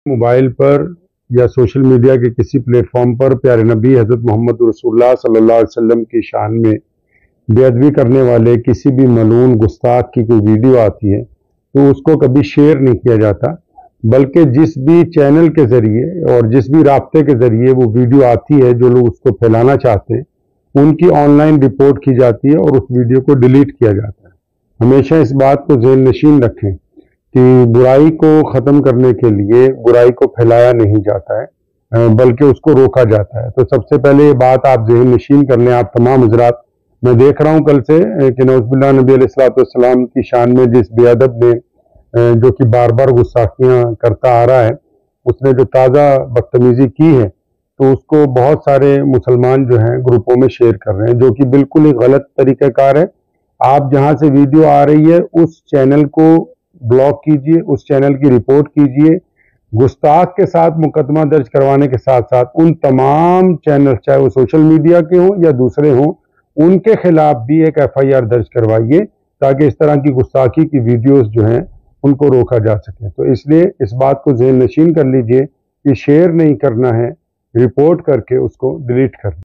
Mobile पर या social media के किसी प्लेटफॉर्म पर प्यारे नबी हज़रत मोहम्मद रसूलुल्लाह सल्लल्लाहु अलैहि वसल्लम की शान में बेअदबी करने वाले किसी भी मलून गुस्ताख की कोई वीडियो आती है तो उसको कभी शेयर नहीं किया जाता, बल्कि जिस भी चैनल के ज़रिए और जिस भी राब्ते के ज़रिए वो वीडियो आती है, जो लोग उसको फैलाना चाहते हैं, उनकी ऑनलाइन रिपोर्ट की जाती है और उस वीडियो को डिलीट किया जाता है। हमेशा इस बात को ज़हन नशीन रखें कि बुराई को ख़त्म करने के लिए बुराई को फैलाया नहीं जाता है, बल्कि उसको रोका जाता है। तो सबसे पहले ये बात आप ज़हन नशीन कर लें, आप तमाम हज़रात। मैं देख रहा हूँ कल से कि नौज़ुबिल्लाह नबी अलैहिस्सलाम की शान में जिस बेअदब ने जो कि बार बार गुस्ताखियाँ करता आ रहा है, उसने जो ताज़ा बदतमीज़ी की है, तो उसको बहुत सारे मुसलमान जो हैं ग्रुपों में शेयर कर रहे हैं, जो कि बिल्कुल ही गलत तरीक़ाकार है। आप जहाँ से वीडियो आ रही है उस चैनल को ब्लॉक कीजिए, उस चैनल की रिपोर्ट कीजिए। गुस्ताख के साथ मुकदमा दर्ज करवाने के साथ साथ उन तमाम चैनल, चाहे वो सोशल मीडिया के हों या दूसरे हों, उनके खिलाफ भी एक FIR दर्ज करवाइए, ताकि इस तरह की गुस्ताखी की वीडियोस जो हैं उनको रोका जा सके। तो इसलिए इस बात को ज़हन नशीन कर लीजिए कि शेयर नहीं करना है, रिपोर्ट करके उसको डिलीट करना।